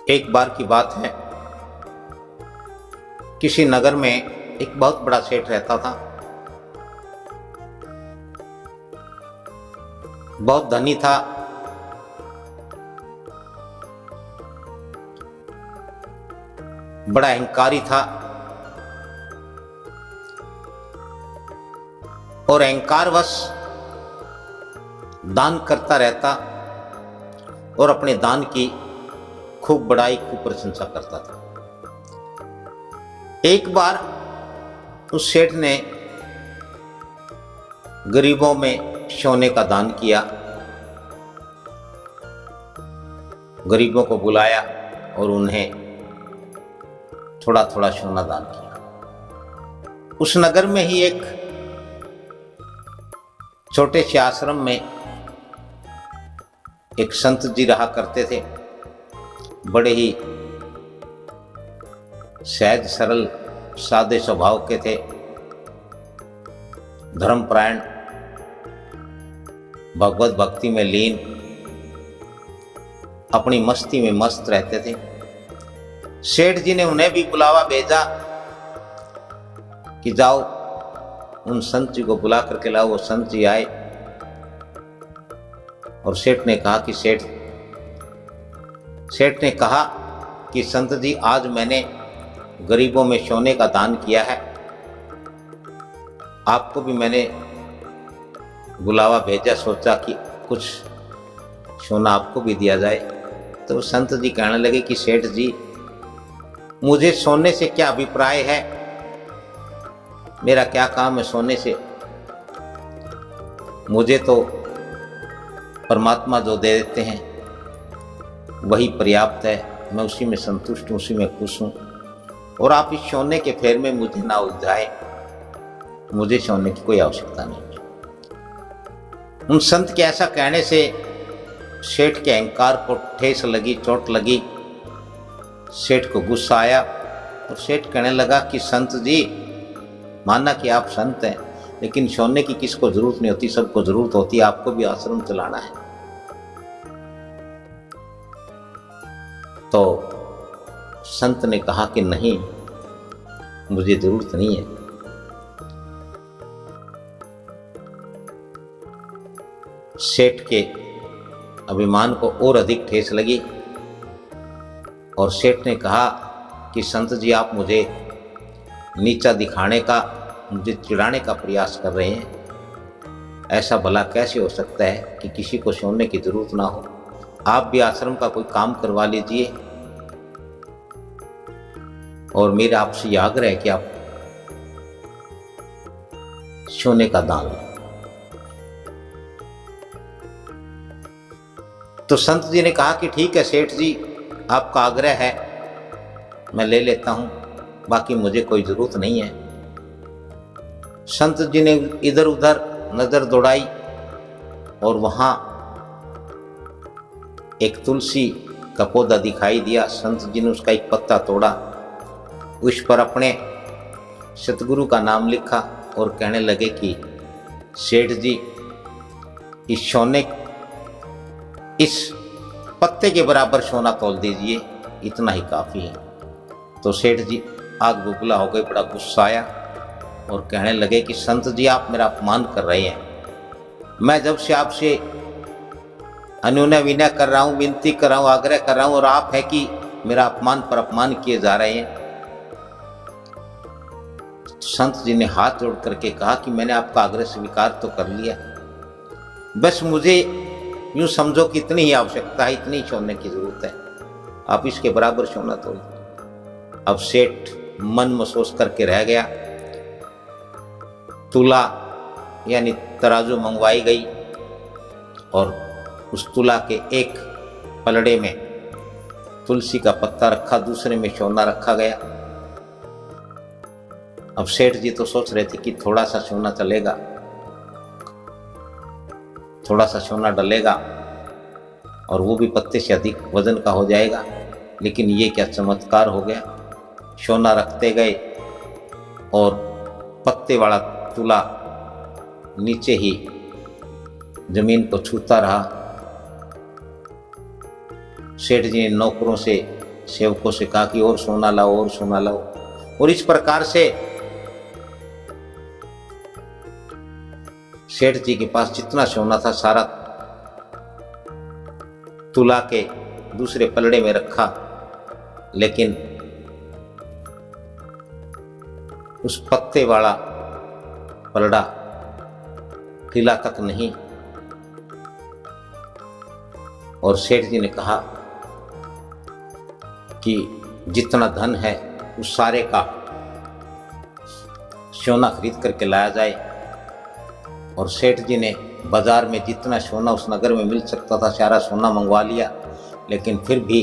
एक बार की बात है, किसी नगर में एक बहुत बड़ा सेठ रहता था। बहुत धनी था। बड़ा अहंकारी था और अहंकारवश दान करता रहता और अपने दान की खूब बड़ाई, खूब प्रशंसा करता था। एक बार उस सेठ ने गरीबों में सोने का दान किया, गरीबों को बुलाया और उन्हें थोड़ा थोड़ा सोना दान किया। उस नगर में ही एक छोटे से आश्रम में एक संत जी रहा करते थे। बड़े ही सहज सरल सादे स्वभाव के थे, धर्मपरायण, भगवत भक्ति में लीन, अपनी मस्ती में मस्त रहते थे। सेठ जी ने उन्हें भी बुलावा भेजा कि जाओ उन संत जी को बुला करके लाओ। वो संत जी आए और सेठ ने कहा कि संत जी, आज मैंने गरीबों में सोने का दान किया है, आपको भी मैंने बुलावा भेजा, सोचा कि कुछ सोना आपको भी दिया जाए। तो संत जी कहने लगे कि सेठ जी, मुझे सोने से क्या अभिप्राय है, मेरा क्या काम है सोने से, मुझे तो परमात्मा जो दे देते हैं वही पर्याप्त है, मैं उसी में संतुष्ट हूँ, उसी में खुश हूँ, और आप इस सोने के फेर में मुझे ना उलझाए, मुझे सोने की कोई आवश्यकता नहीं। उन संत के ऐसा कहने से सेठ के अहंकार को ठेस लगी, चोट लगी। सेठ को गुस्सा आया और सेठ कहने लगा कि संत जी, माना कि आप संत हैं, लेकिन सोने की किसको जरूरत नहीं होती, सबको जरूरत होती है, आपको भी आश्रम चलाना है। तो संत ने कहा कि नहीं, मुझे जरूरत नहीं है। सेठ के अभिमान को और अधिक ठेस लगी और सेठ ने कहा कि संत जी, आप मुझे नीचा दिखाने का, मुझे चिढ़ाने का प्रयास कर रहे हैं। ऐसा भला कैसे हो सकता है कि किसी को सोने की जरूरत ना हो। आप भी आश्रम का कोई काम करवा लीजिए और मेरा आपसे यह आग्रह है कि आप सोने का दान लें। तो संत जी ने कहा कि ठीक है सेठ जी, आपका आग्रह है, मैं ले लेता हूं, बाकी मुझे कोई जरूरत नहीं है। संत जी ने इधर उधर नजर दौड़ाई और वहां एक तुलसी का पौधा दिखाई दिया। संत जी ने उसका एक पत्ता तोड़ा, उस पर अपने सतगुरु का नाम लिखा और कहने लगे कि सेठ जी, इस पत्ते के बराबर सोना तोल दीजिए, इतना ही काफ़ी है। तो सेठ जी आग बबूला हो गए, बड़ा गुस्सा आया और कहने लगे कि संत जी, आप मेरा अपमान कर रहे हैं। मैं जब से आपसे अनुनय विनय कर रहा हूँ, विनती कर रहा हूँ, आग्रह कर रहा हूँ, और आप है कि मेरा अपमान पर अपमान किए जा रहे हैं। संत जी ने हाथ जोड़ करके कहा कि मैंने आपका आग्रह स्वीकार तो कर लिया, बस मुझे यूं समझो कि इतनी ही आवश्यकता है, इतनी सोने की जरूरत है, आप इसके बराबर सोना तोल। अब सेठ मन महसूस करके रह गया। तुला यानी तराजू मंगवाई गई और उस तुला के एक पलड़े में तुलसी का पत्ता रखा, दूसरे में सोना रखा गया। अब सेठ जी तो सोच रहे थे कि थोड़ा सा सोना चलेगा, थोड़ा सा सोना डलेगा और वो भी पत्ते से अधिक वजन का हो जाएगा। लेकिन ये क्या चमत्कार हो गया, सोना रखते गए और पत्ते वाला तुला नीचे ही जमीन को छूता रहा। सेठ जी ने नौकरों से सेवकों से कहा कि और सोना लाओ और सोना लाओ। और इस प्रकार से सेठ जी के पास जितना सोना था सारा तुला के दूसरे पलड़े में रखा, लेकिन उस पत्ते वाला पलड़ा हिला तक नहीं। और सेठ जी ने कहा कि जितना धन है उस सारे का सोना खरीद करके लाया जाए। और सेठ जी ने बाजार में जितना सोना उस नगर में मिल सकता था सारा सोना मंगवा लिया, लेकिन फिर भी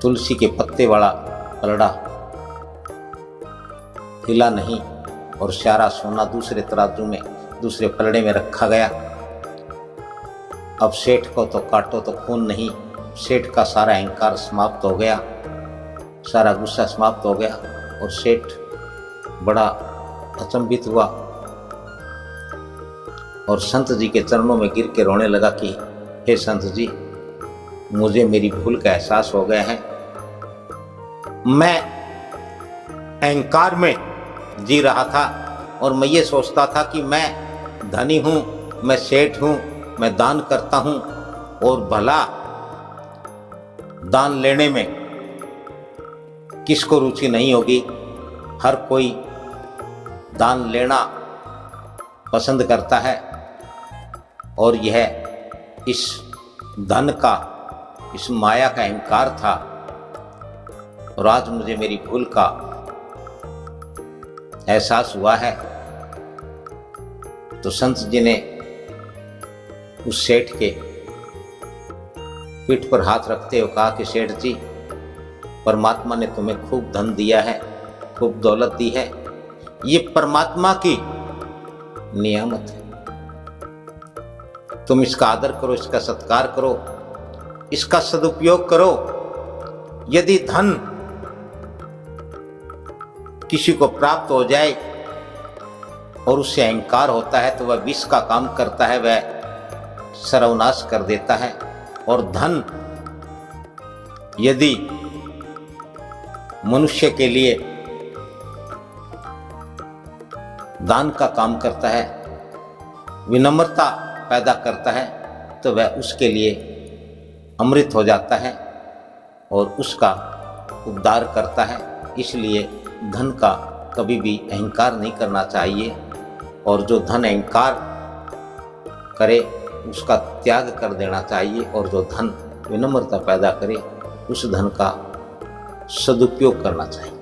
तुलसी के पत्ते वाला पलड़ा हिला नहीं और सारा सोना दूसरे तराजू में दूसरे पलड़े में रखा गया। अब सेठ को तो काटो तो खून नहीं, सेठ का सारा अहंकार समाप्त हो गया, सारा गुस्सा समाप्त हो गया। और सेठ बड़ा अचंभित हुआ और संत जी के चरणों में गिर के रोने लगा कि हे संत जी, मुझे मेरी भूल का एहसास हो गया है। मैं अहंकार में जी रहा था और मैं ये सोचता था कि मैं धनी हूँ, मैं सेठ हूँ, मैं दान करता हूँ और भला दान लेने में किसको रुचि नहीं होगी। हर कोई दान लेना पसंद करता है और यह इस धन का, इस माया का अहंकार था। और आज मुझे मेरी भूल का एहसास हुआ है। तो संत जी ने उस सेठ के पीठ पर हाथ रखते हुए कहा कि सेठ जी, परमात्मा ने तुम्हें खूब धन दिया है, खूब दौलत दी है, ये परमात्मा की नियामत है। तुम इसका आदर करो, इसका सत्कार करो, इसका सदुपयोग करो। यदि धन किसी को प्राप्त हो जाए और उससे अहंकार होता है तो वह विष का काम करता है, वह सर्वनाश कर देता है। और धन यदि मनुष्य के लिए दान का काम करता है, विनम्रता पैदा करता है, तो वह उसके लिए अमृत हो जाता है और उसका उद्धार करता है। इसलिए धन का कभी भी अहंकार नहीं करना चाहिए और जो धन अहंकार करे उसका त्याग कर देना चाहिए और जो धन विनम्रता पैदा करे उस धन का सदुपयोग करना चाहिए।